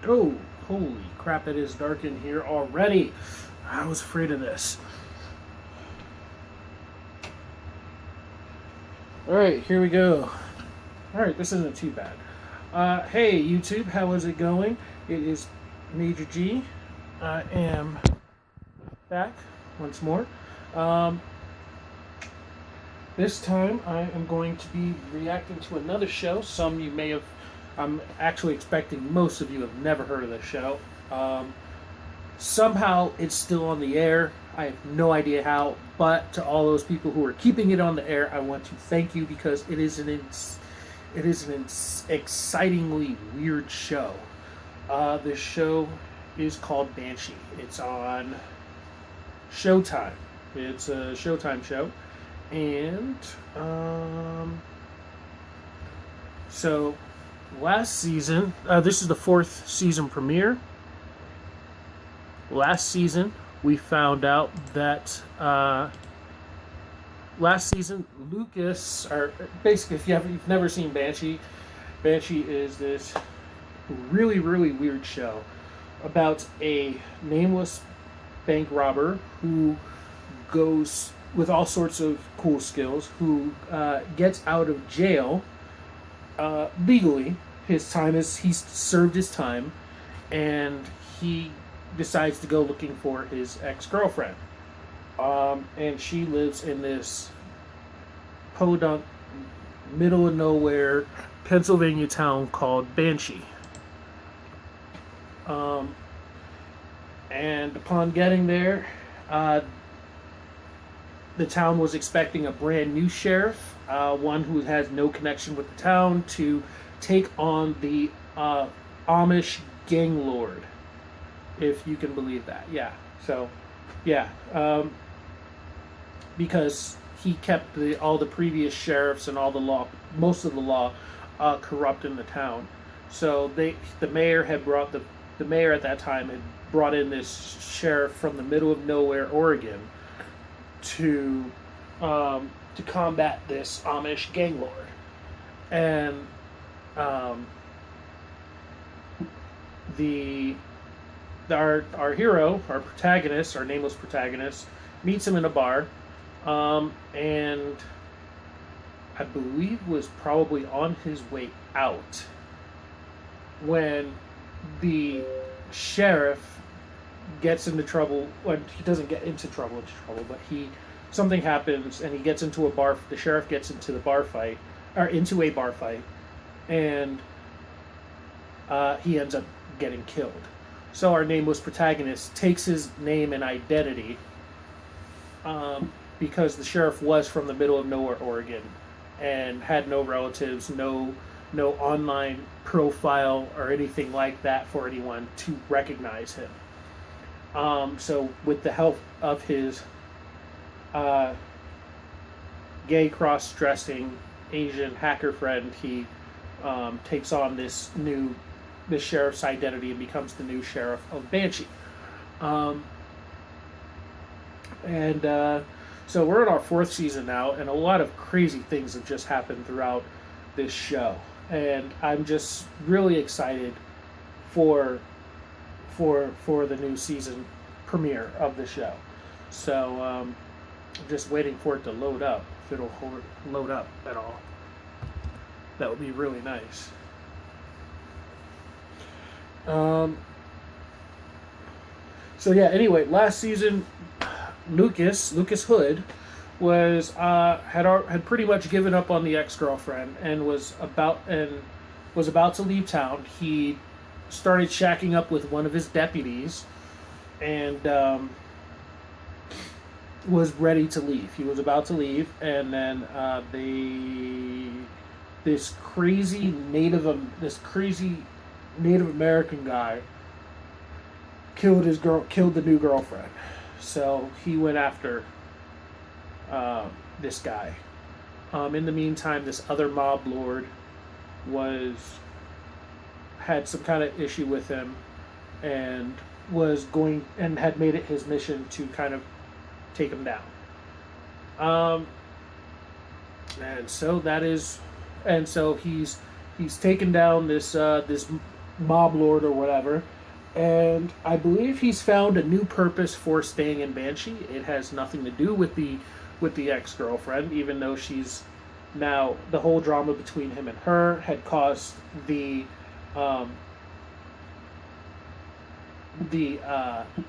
Oh, holy crap, it is dark in here already. I was afraid of this. Alright, here we go. Alright, this isn't too bad. Hey, YouTube, how is it going? It is Major G. I am back once more. This time I am going to be reacting to another show. Some you may have... I'm actually expecting most of you have never heard of this show. Somehow it's still on the air. I have no idea how, but to all those people who are keeping it on the air, I want to thank you because it is an excitingly weird show. This show is called Banshee. It's on Showtime. It's a Showtime show, and so last season, this is the 4th season premiere. Last season, we found out that last season, Lucas, or basically, if you've never seen Banshee, Banshee is this really, really weird show about a nameless bank robber who goes with all sorts of cool skills, who gets out of jail legally. He's served his time, and he decides to go looking for his ex-girlfriend. And she lives in this podunk, middle of nowhere Pennsylvania town called Banshee. And upon getting there, the town was expecting a brand new sheriff, one who has no connection with the town, to take on the Amish gang lord. If you can believe that. Yeah. So, yeah. Because he kept all the previous sheriffs and all the law, most of the law, corrupt in the town. So the mayor at that time had brought in this sheriff from the middle of nowhere, Oregon, to combat this Amish gang lord. And our hero, our protagonist, our nameless protagonist, meets him in a bar, and I believe was probably on his way out when the sheriff gets into trouble. Well, he doesn't get into trouble, but something happens and he gets into a bar. The sheriff gets into a bar fight, and he ends up getting killed. So our nameless protagonist takes his name and identity, because the sheriff was from the middle of nowhere, Oregon, and had no relatives, no online profile or anything like that for anyone to recognize him. So with the help of his gay cross-dressing Asian hacker friend, he takes on this sheriff's identity and becomes the new sheriff of Banshee. So we're in our 4th season now, and a lot of crazy things have just happened throughout this show. And I'm just really excited for the new season premiere of the show. So I'm just waiting for it to load up. If it'll load up at all, that would be really nice. So yeah. Anyway, last season, Lucas Hood was had pretty much given up on the ex-girlfriend and was about to leave town. He started shacking up with one of his deputies, and was ready to leave. He was about to leave, and then this crazy Native American guy killed the new girlfriend. So he went after this guy. In the meantime, this other mob lord had some kind of issue with him, and had made it his mission to kind of take him down. And so he's taken down this mob lord or whatever. And I believe he's found a new purpose for staying in Banshee. It has nothing to do with the ex-girlfriend, even though she's now, the whole drama between him and her had caused the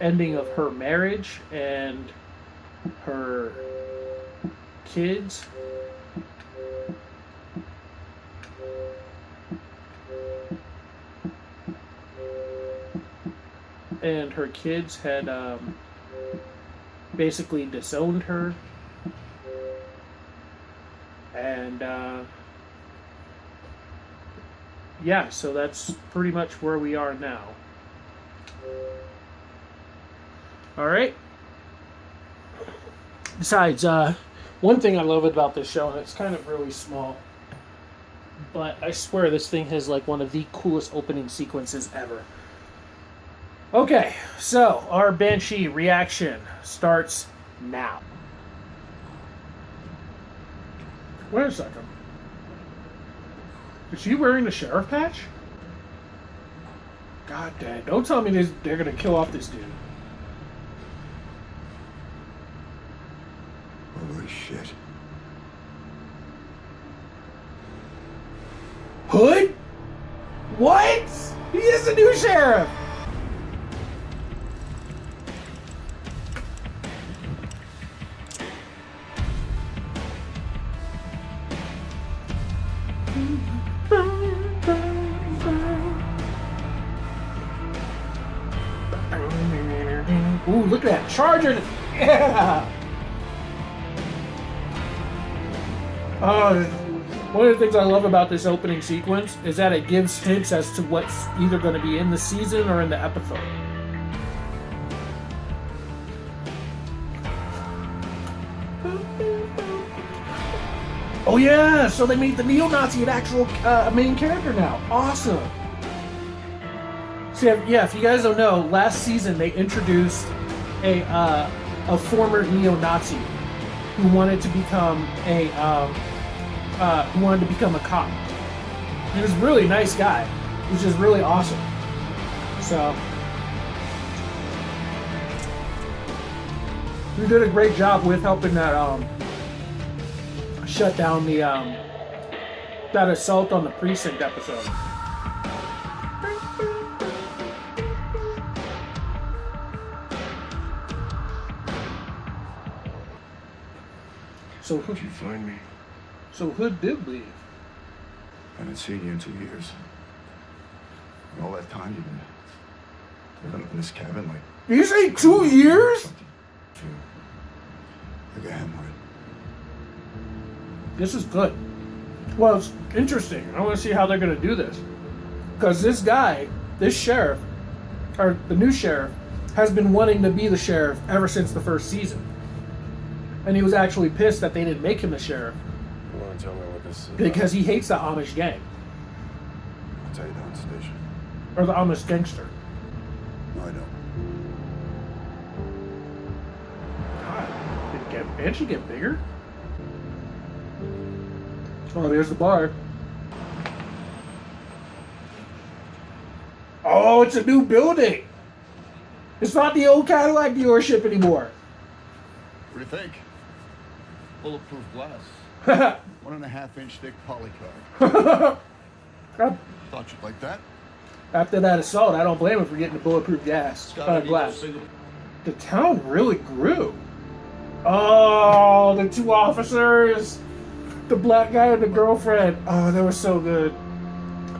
ending of her marriage and her kids. And her kids had basically disowned her. And yeah, so that's pretty much where we are now. Alright. Besides, one thing I love about this show, and it's kind of really small, but I swear this thing has like one of the coolest opening sequences ever. Okay, so our Banshee reaction starts now. Wait a second. Is she wearing the sheriff patch? God damn, don't tell me they're gonna kill off this dude. Holy shit. Hood? What? He is the new sheriff! Ooh, look at that charger! Yeah! One of the things I love about this opening sequence is that it gives hints as to what's either going to be in the season or in the episode. Oh yeah, so they made the neo-Nazi an actual main character now. Awesome. So yeah, if you guys don't know, last season they introduced a former neo-Nazi who wanted to become a cop. He was a really nice guy. He was just really awesome. So he did a great job with helping that shut down the that assault on the precinct episode. So How'd you find me? So Hood did leave. I haven't seen you in 2 years. And all that time you've been living up in this cabin like... You say 2 years? Like a hemorrhoid. This is good. Well, it's interesting. I want to see how they're going to do this. Because this guy, this sheriff, or the new sheriff, has been wanting to be the sheriff ever since the first season. And he was actually pissed that they didn't make him the sheriff. You want to tell me what this is about? Because he hates the Amish gang. I'll tell you down at the station. Or the Amish gangster. No, I don't. God, did Banshee get bigger? Oh, there's the bar. Oh, it's a new building. It's not the old Cadillac dealership anymore. What do you think? Bulletproof glass. 1.5-inch thick polycard. Thought you'd like that? After that assault, I don't blame him for getting the bulletproof glass. The town really grew. Oh, the two officers. The black guy and the girlfriend. Oh, they were so good.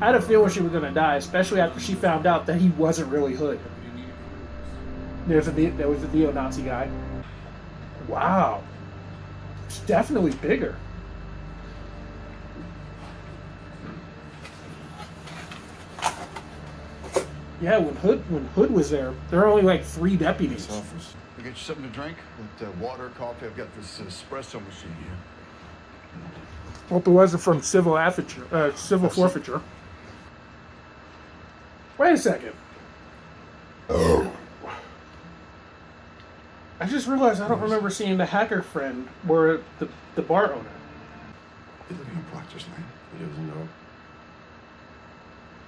I had a feeling she was going to die, especially after she found out that he wasn't really Hood. There was a neo-Nazi guy. Wow. It's definitely bigger. Yeah, when Hood was there were only like 3 deputies. Office. I'll get you something to drink? With water, coffee. I've got this espresso machine here. Hope it wasn't from civil forfeiture. Wait a second. Oh. I just realized I don't remember seeing the hacker friend or the bar owner. You're living in Proctor's Lane. He doesn't know.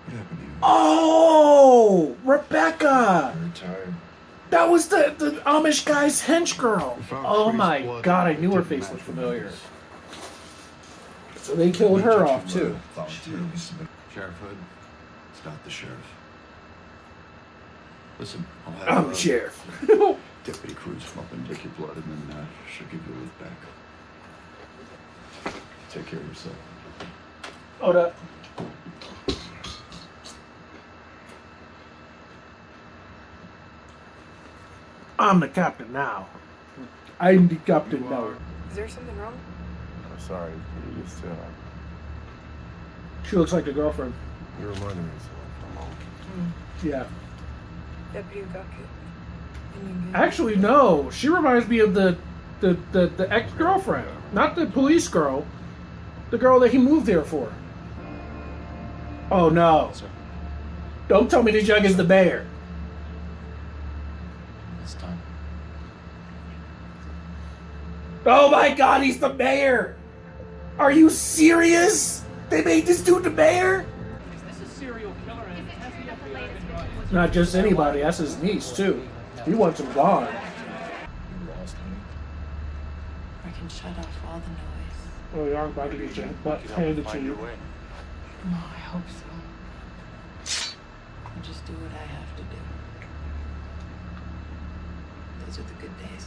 What happened to you? Oh, Rebecca! You're retired. That was the Amish guy's hench girl. We found Oh trace my blood god, I that knew her didn't face match looked your familiar. members. So they killed We her did off you, too. voluntarily submit. Sheriff Hood, it's not the sheriff. Listen, I'll have I'm the sheriff. Deputy Cruz come up and take your blood, and then she'll give you a lift back. Take care of yourself. Hold up. I'm the captain now. I'm the captain now. Is there something wrong? I'm sorry. You used to. She looks like the girlfriend. You reminded me of someone from home. Yeah. Deputy got killed. Actually, no. She reminds me of the ex-girlfriend. Not the police girl. The girl that he moved there for. Oh no. Sir, Don't tell me this young is the mayor. it's time. Oh my god, he's the mayor! Are you serious? They made this dude the mayor? Not just anybody, that's his niece too. He wants him gone. You lost, honey. I can shut off all the noise. Oh, you aren't about to get your butt You can help handed to find you. your way. No, I hope so. I'll just do what I have to do. Those are the good days.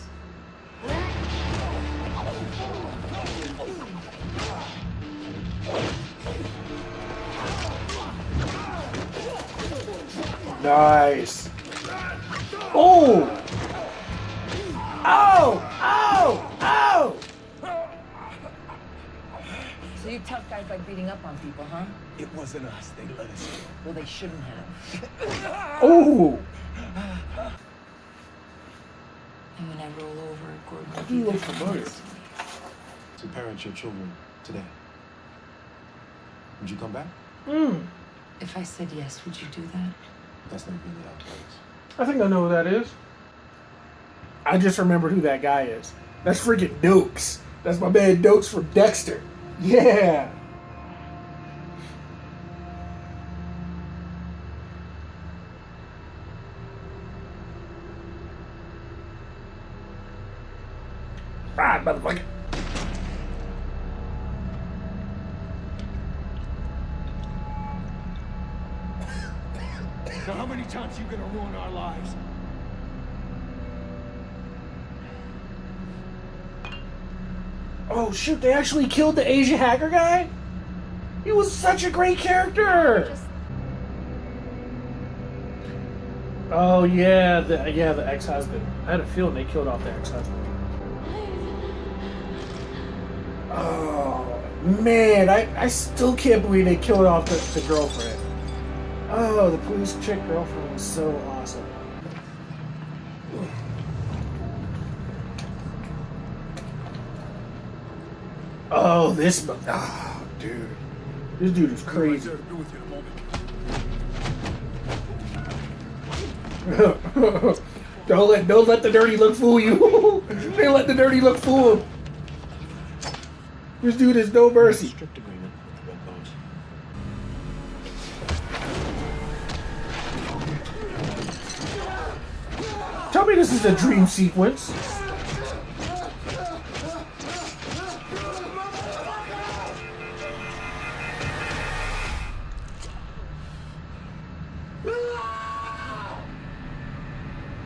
Nice. Oh! Ow! Ow! Ow! So you tough guys like beating up on people, huh? It wasn't us. They let us in. Well, they shouldn't have. Oh! And when I roll over, Gordon will You be look there familiar. next to me. To parent your children today. Would you come back? If I said yes, would you do that? That's not really how it works. I think I know who that is. I just remembered who that guy is. That's freaking Dukes. That's my man Dukes from Dexter. Yeah. Right, motherfucker. Now, how many times are you gonna ruin our lives? Oh shoot, they actually killed the Asian hacker guy? He was such a great character! Oh yeah, the ex-husband. I had a feeling they killed off the ex-husband. Oh man, I still can't believe they killed off the girlfriend. Oh, the police chick girlfriend was so awesome. Oh, this. Oh, dude. This dude is crazy. Don't let the dirty look fool you. They let the dirty look fool him. This dude has no mercy. Strict agreement with the Red Bones. Tell me this is a dream sequence.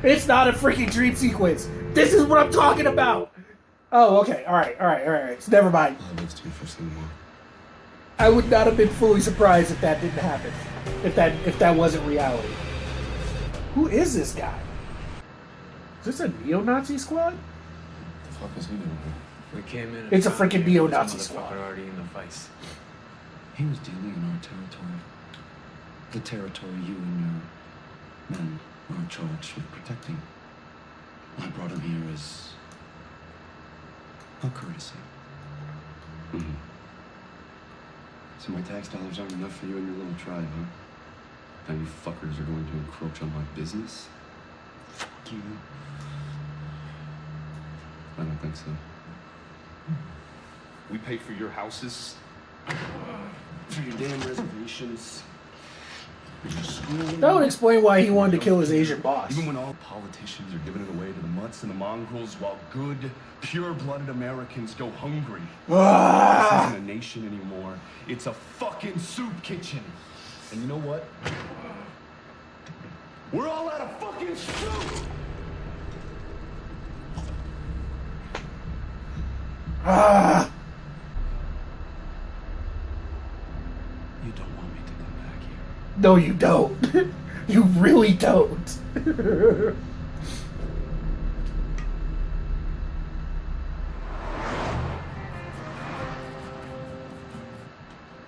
It's not a freaking dream sequence. This is what I'm talking about. Oh, okay. All right. So never mind. Let's do for some more. I would not have been fully surprised if that didn't happen. If that wasn't reality. Who is this guy? Is this a neo-Nazi squad? The fuck is he doing here? We came in. And It's a found freaking there was neo-Nazi a squad. motherfucker already in the vice. He was dealing in our territory. The territory you and your men are charged with protecting. I brought him here as a courtesy. Mm-hmm. So my tax dollars aren't enough for you and your little tribe, huh? Now you fuckers are going to encroach on my business? Fuck you. I don't think so. We pay for your houses. For your damn reservations. You're just screwing That would explain why he wanted to kill his Asian boss. Even when all politicians are giving it away to the mutts and the mongrels, while good, pure-blooded Americans go hungry. Ah! This isn't a nation anymore. It's a fucking soup kitchen. And you know what? We're all out of fucking soup! Ah! You don't want me to come back here. No, you don't. You really don't.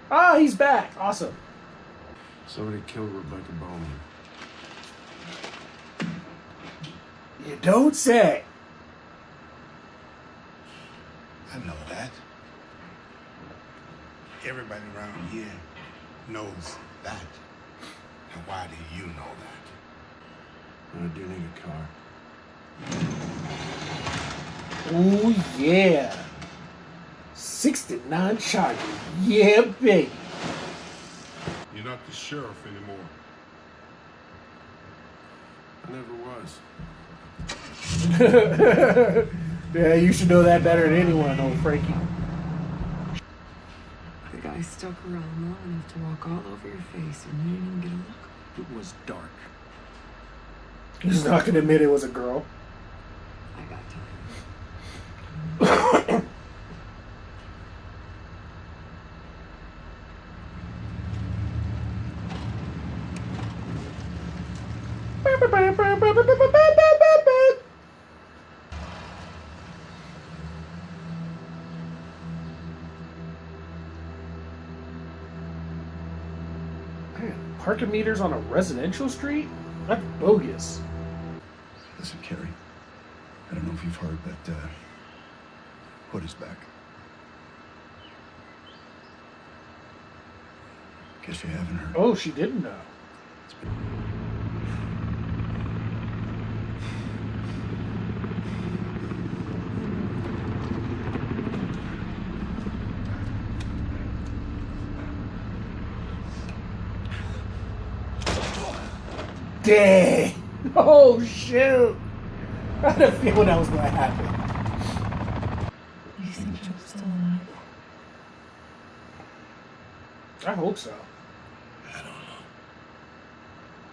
Ah, he's back. Awesome. Somebody killed Rebecca Bowman. You don't say. I know that. Everybody around here knows that. And why do you know that? I do need a car. Oh, yeah. 69 Charger. Yeah, baby. You're not the sheriff anymore. I never was. Yeah, you should know that better than anyone, old Frankie. The guy stuck around long enough to walk all over your face and you didn't even get a look. It was dark. He's not going to admit it was a girl. I got time. Man, parking meters on a residential street? That's bogus. Listen, Carrie. I don't know if you've heard, but Hood is back. Guess you haven't heard. Oh, she didn't know. Dang! Oh, shoot! I had a feeling that was going to happen. You think Joe's still alive? I hope so. I don't know.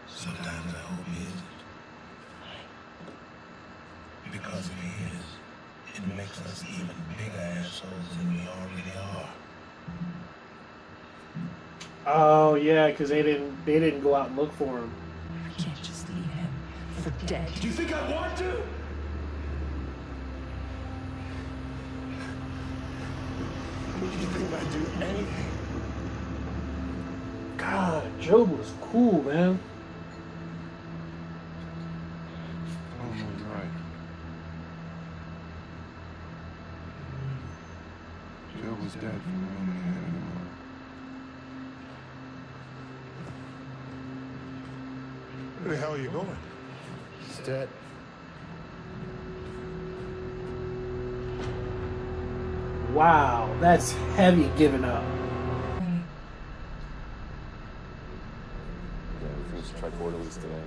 Sometimes I hope he isn't. Because if he is, it makes us even bigger assholes than we already are. Oh yeah, because they didn't go out and look for him. I can't just leave him for dead. Do you think I want to? Would you think I'd do anything? God, Job was cool, man. Oh, you're right. Joe was dead from the moment he had anymore. Where the hell are you going? He's dead. Wow, that's heavy giving up. Yeah, everything's tricorderlies today.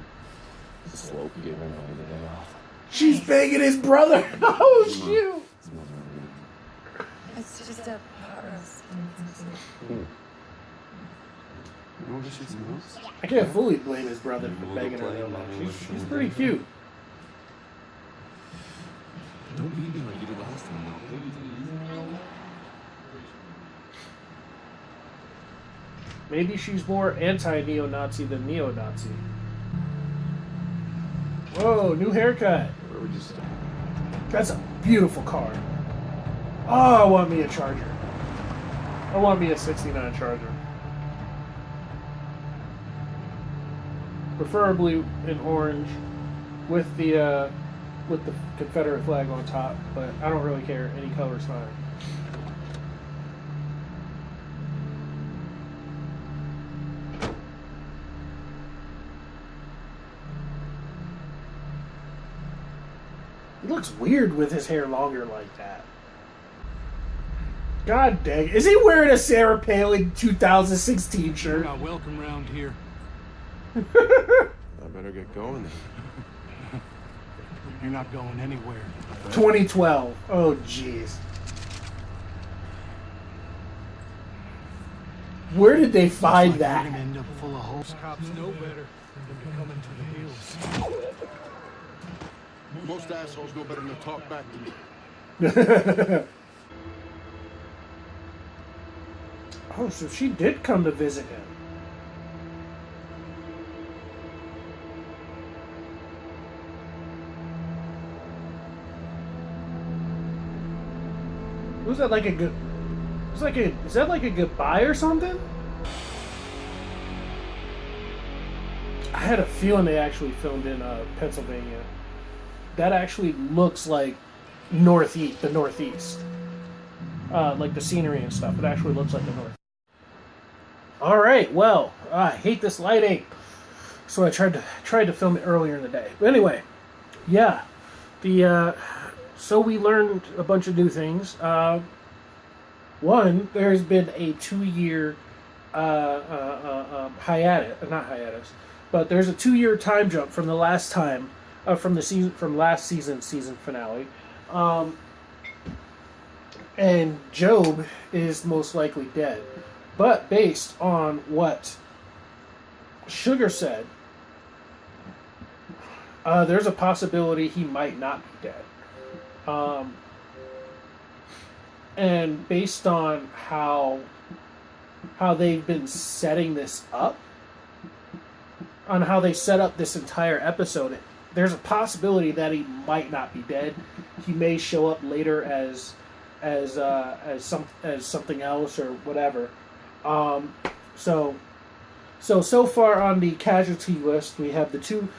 It's a slope giving on the day off. She's banging his brother. Oh shoot! Smells really It's just a virus. good. You want to shoot some moose? I can't fully blame his brother for banging her though. She's pretty cute. Don't beat me like you did last time, though. Maybe she's more anti-neo-Nazi than neo-Nazi. Whoa, new haircut. Where would you start? That's a beautiful car. Oh, I want me a Charger. I want me a 69 Charger. Preferably in orange with the Confederate flag on top, but I don't really care. Any color's fine. He looks weird with his hair longer like that. God dang. Is he wearing a Sarah Palin 2016 You're shirt? not welcome round here. I better get going then. You're not going anywhere. 2012. Oh, jeez. Where did they find We're that? gonna end up full of holes. Cops know better than to be coming to the heels. Most assholes know better than to talk back to me. Oh, so she did come to visit him. Was that like a good? It's like a. Is that like a goodbye or something? I had a feeling they actually filmed in Pennsylvania. That actually looks like the Northeast. Like the scenery and stuff. It actually looks like the North. All right. Well, I hate this lighting, so I tried to film it earlier in the day. But anyway, yeah, so we learned a bunch of new things. One, there's been a 2-year hiatus, not hiatus, but there's a 2-year time jump from the last time, from last season finale, and Job is most likely dead. But based on what Sugar said, there's a possibility he might not be dead. And based on how they've been setting this up, on how they set up this entire episode, there's a possibility that he might not be dead. He may show up later as something else or whatever. So far on the casualty list, we have the two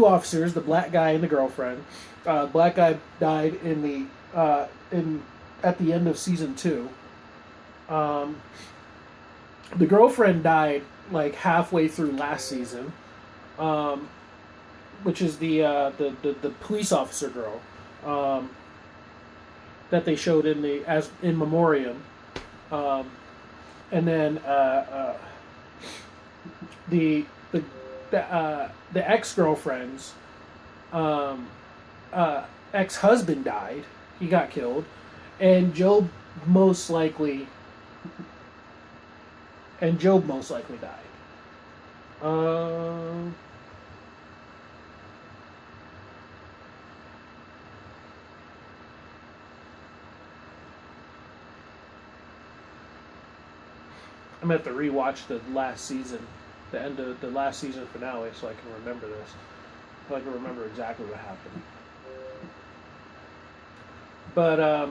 officers, the black guy and the girlfriend. Black guy died at the end of season 2. The girlfriend died like halfway through last season, which is the police officer girl that they showed in memoriam, and then the ex-girlfriend's ex-husband died. He got killed. And Job most likely died. I'm gonna have to rewatch the last season, the end of the last season finale, so I can remember this. So I can remember exactly what happened. But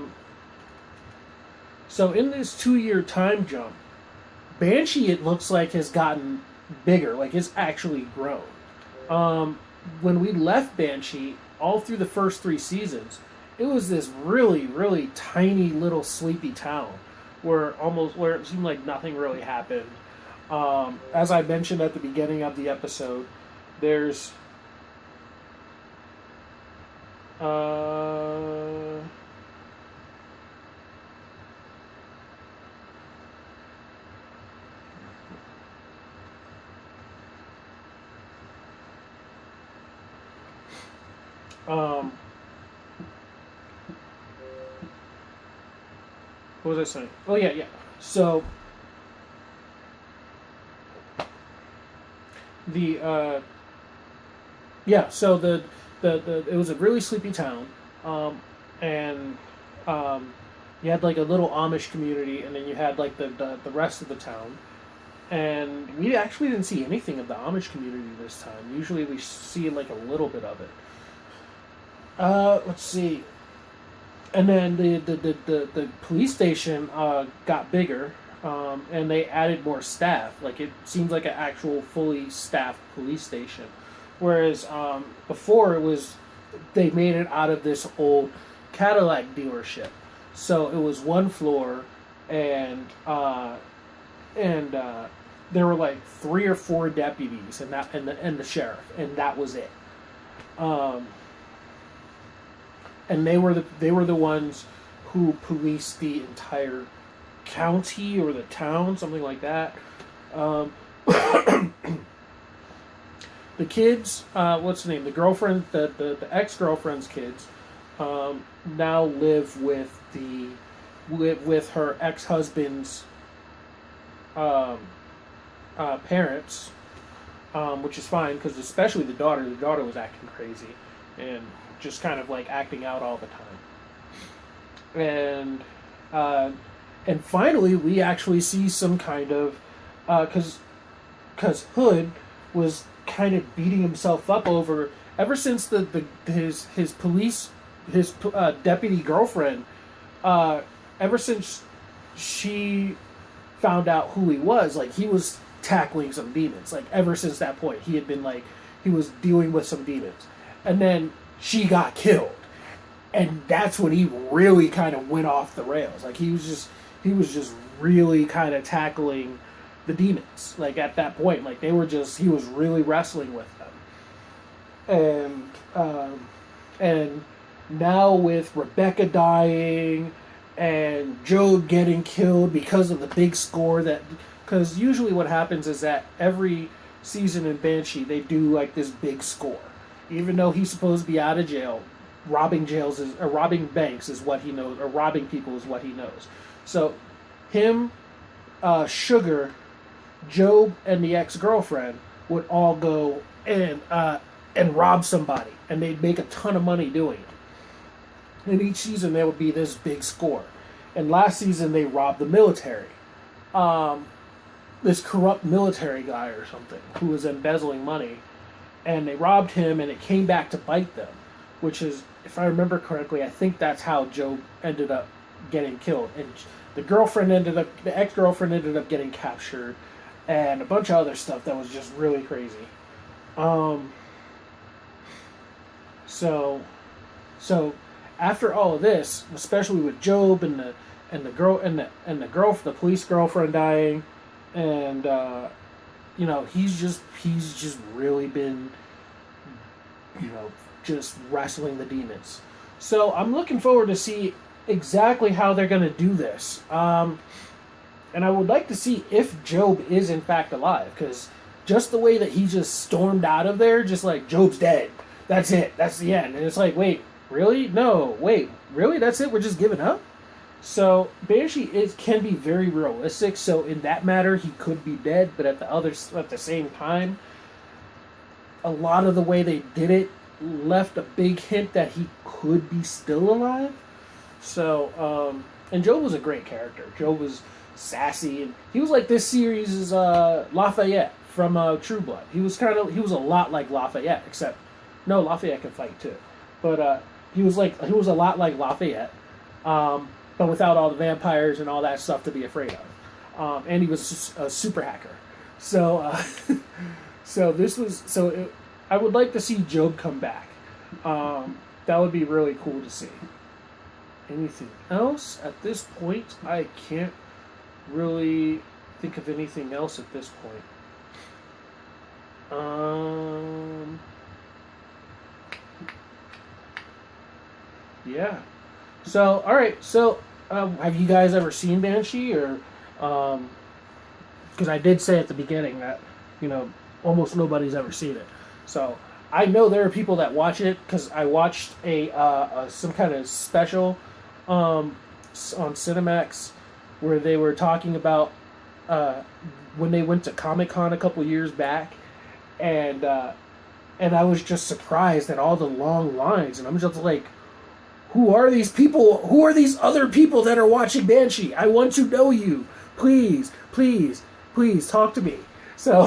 so in this 2-year time jump, Banshee, it looks like, has gotten bigger, like it's actually grown. When we left Banshee, all through the first 3 seasons, it was this really, really tiny little sleepy town where it seemed like nothing really happened. As I mentioned at the beginning of the episode, there's what was I saying? Oh yeah. So the it was a really sleepy town, and you had like a little Amish community, and then you had like the rest of the town. And we actually didn't see anything of the Amish community this time. Usually we see like a little bit of it. Let's see. And then the police station got bigger, and they added more staff. Like it seems like an actual fully staffed police station. Whereas before they made it out of this old Cadillac dealership. So it was one floor, and there were like 3 or 4 deputies and the sheriff, and that was it. And they were the ones who policed the entire county or the town, something like that. the kids, what's the name? The girlfriend, the ex-girlfriend's kids, now live with her ex-husband's parents, which is fine because especially the daughter was acting crazy and just kind of like acting out all the time. And finally we actually see some kind of because Hood was kind of beating himself up over ever since his deputy girlfriend, ever since she found out who he was, like he was tackling some demons. Like ever since that point, he had been like he was dealing with some demons, and then she got killed, and that's when he really kind of went off the rails. Like he was just really kind of tackling the demons. Like at that point, like he was really wrestling with them, and now with Rebecca dying and Job getting killed because of the big score because usually what happens is that every season in Banshee they do like this big score, even though he's supposed to be out of jail. Robbing banks is what he knows, or robbing people is what he knows. So him, Sugar, Job, and the ex-girlfriend would all go and rob somebody, and they'd make a ton of money doing it. And each season there would be this big score. And last season they robbed the military. This corrupt military guy or something who was embezzling money. And they robbed him and it came back to bite them. Which is, if I remember correctly, I think that's how Job ended up getting killed. And the ex-girlfriend ended up getting captured. And a bunch of other stuff that was just really crazy. So after all of this, especially with Job and the police girlfriend dying, and he's just really been just wrestling the demons. So I'm looking forward to see exactly how they're going to do this. And I would like to see if Job is in fact alive, because just the way that he just stormed out of there, just like Job's dead. That's it. That's the end. And it's like, wait. Really? No. Wait. Really? That's it? We're just giving up? So Banshee can be very realistic. So in that matter, he could be dead. But at the same time, a lot of the way they did it left a big hint that he could be still alive. So and Joe was a great character. Joe was sassy, and he was like this series' Lafayette from True Blood. He was a lot like Lafayette, except no, Lafayette can fight too. But he was a lot like Lafayette, but without all the vampires and all that stuff to be afraid of. And he was a super hacker. So, I would like to see Job come back. That would be really cool to see. Anything else at this point? I can't really think of anything else at this point. Yeah. So, all right. So, have you guys ever seen Banshee, or because I did say at the beginning that almost nobody's ever seen it. So I know there are people that watch it because I watched some kind of special on Cinemax where they were talking about when they went to Comic-Con a couple years back, and I was just surprised at all the long lines, and I'm just like, who are these people? Who are these other people that are watching Banshee? I want to know you. Please, please, please talk to me. So,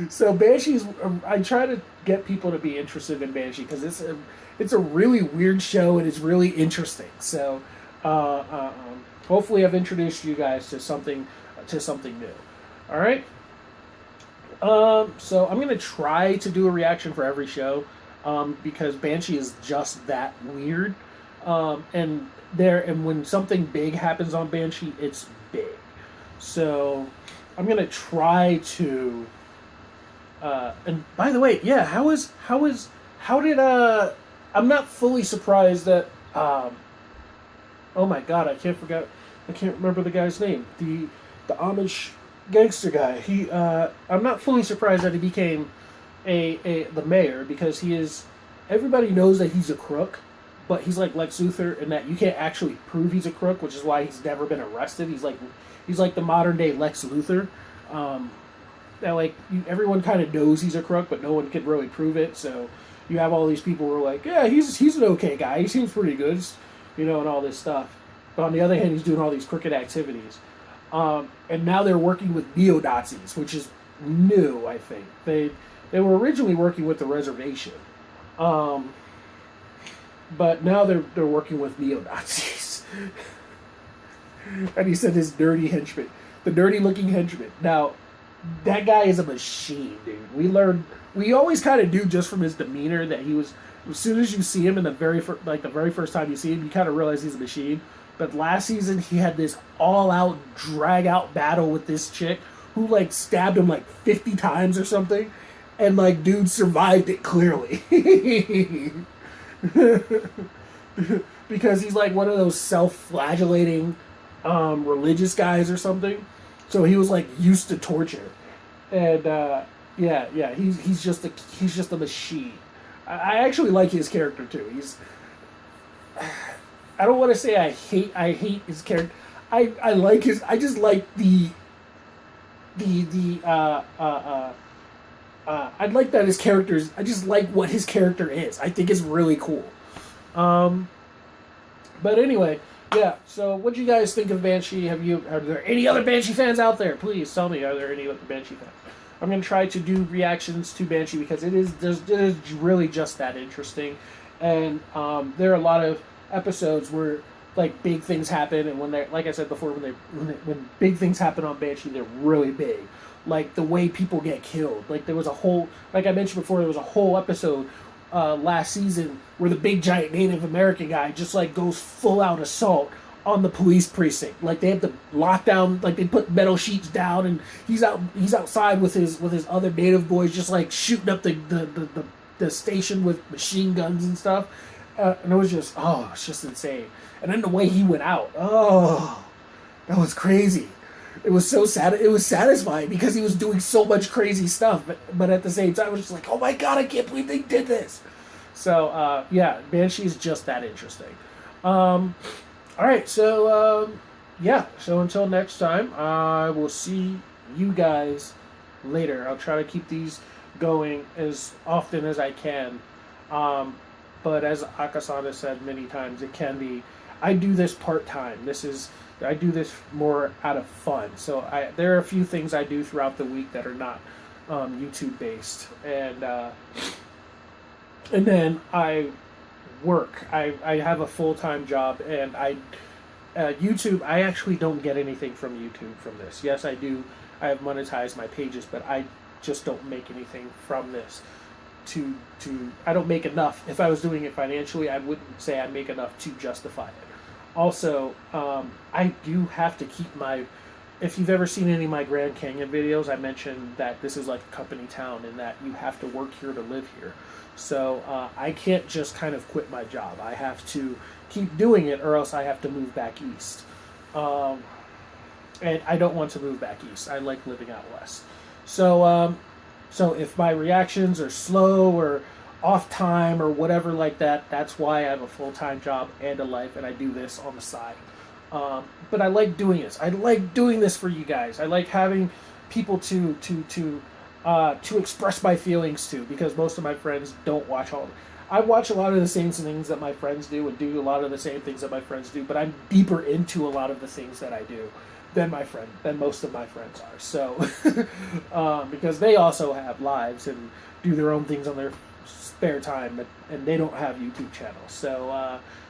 so Banshee's. I try to get people to be interested in Banshee because it's a really weird show and it's really interesting. So, hopefully, I've introduced you guys to something new. All right. So I'm gonna try to do a reaction for every show. Because Banshee is just that weird, and when something big happens on Banshee, it's big. So I'm gonna try to. And by the way, yeah, how did I'm not fully surprised that. Oh my God, I can't remember the guy's name. The Amish gangster guy. I'm not fully surprised that he became the mayor, because he is, everybody knows that he's a crook, but he's like Lex Luthor in that you can't actually prove he's a crook, which is why he's never been arrested. He's like the modern day Lex Luthor. That like everyone kind of knows he's a crook, but no one can really prove it. So you have all these people who are like, yeah, he's an okay guy. He seems pretty good, you know, and all this stuff. But on the other hand, he's doing all these crooked activities. And now they're working with neo-Nazis, which is new, I think. They were originally working with the reservation. But now they're working with neo-Nazis. And he said his dirty henchman. The dirty-looking henchman. Now, that guy is a machine, dude. We always kind of do just from his demeanor that he was, as soon as you see him in the very first time you see him, you kind of realize he's a machine. But last season, he had this all-out, drag-out battle with this chick who, like, stabbed him, like, 50 times or something. And, like, dude survived it clearly. Because he's, like, one of those self-flagellating religious guys or something. So he was, like, used to torture. And, yeah, he's just a machine. I actually like his character, too. I don't want to say I hate his character. I like his. I just like I'd like that his characters. I just like what his character is. I think it's really cool. But anyway, yeah. So, what do you guys think of Banshee? Are there any other Banshee fans out there? Please tell me. Are there any other Banshee fans? I'm gonna try to do reactions to Banshee because it is really just that interesting, and there are a lot of episodes where like big things happen, and when they, like I said before, when big things happen on Banshee, they're really big. Like the way people get killed. Like there was a whole, like I mentioned before, there was a whole episode last season where the big giant Native American guy just like goes full out assault on the police precinct. Like they have to lock down, like they put metal sheets down, and he's outside with his other Native boys just like shooting up the station with machine guns and stuff. And it was just, it's just insane. And then the way he went out, that was crazy. It was so sad. It was satisfying because he was doing so much crazy stuff. But at the same time, I was just like, oh my God, I can't believe they did this. So, yeah, Banshee is just that interesting. All right, so, yeah. So until next time, I will see you guys later. I'll try to keep these going as often as I can. But as Akasana said many times, it can be, I do this part-time. I do this more out of fun. So there are a few things I do throughout the week that are not YouTube-based. And then I work. I have a full-time job, and YouTube, I actually don't get anything from YouTube from this. Yes, I do. I have monetized my pages, but I just don't make anything from this. I don't make enough. If I was doing it financially, I wouldn't say I make enough to justify it. Also, I do have to keep if you've ever seen any of my Grand Canyon videos, I mentioned that this is like a company town and that you have to work here to live here. So I can't just kind of quit my job. I have to keep doing it or else I have to move back east. And I don't want to move back east. I like living out west. So if my reactions are slow or off time or whatever like that, that's why I have a full-time job and a life, and I do this on the side. But I like doing this. I like doing this for you guys. I like having people to express my feelings to, because most of my friends don't watch all. I watch a lot of the same things that my friends do and do a lot of the same things that my friends do, but I'm deeper into a lot of the things that I do than most of my friends are. So, because they also have lives and do their own things on their spare time, and they don't have YouTube channels.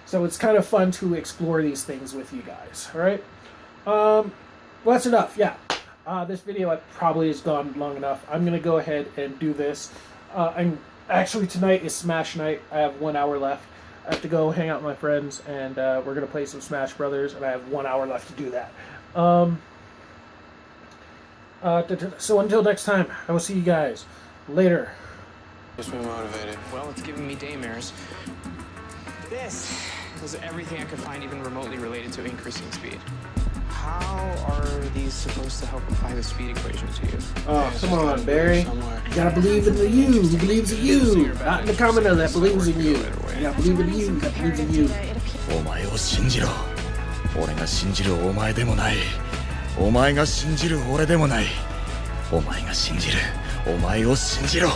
So it's kind of fun to explore these things with you guys. All right. Well, that's enough. Yeah. This video probably has gone long enough. I'm gonna go ahead and do this. And actually tonight is Smash night. I have 1 hour left. I have to go hang out with my friends, and we're gonna play some Smash Brothers, and I have 1 hour left to do that. So until next time, I will see you guys later. Keeps me motivated. Well, it's giving me daymares. This was everything I could find even remotely related to increasing speed. How are these supposed to help apply the speed equation to you? Oh, It's come just on, gotta be Barry. somewhere. You gotta believe in the you who believes in you. Not in the commoner that believes in you. You gotta believe in you that believes in you. お前を信じろ。俺が信じるお前でもない。お前が信じる俺でもない。お前が信じるお前を信じろ。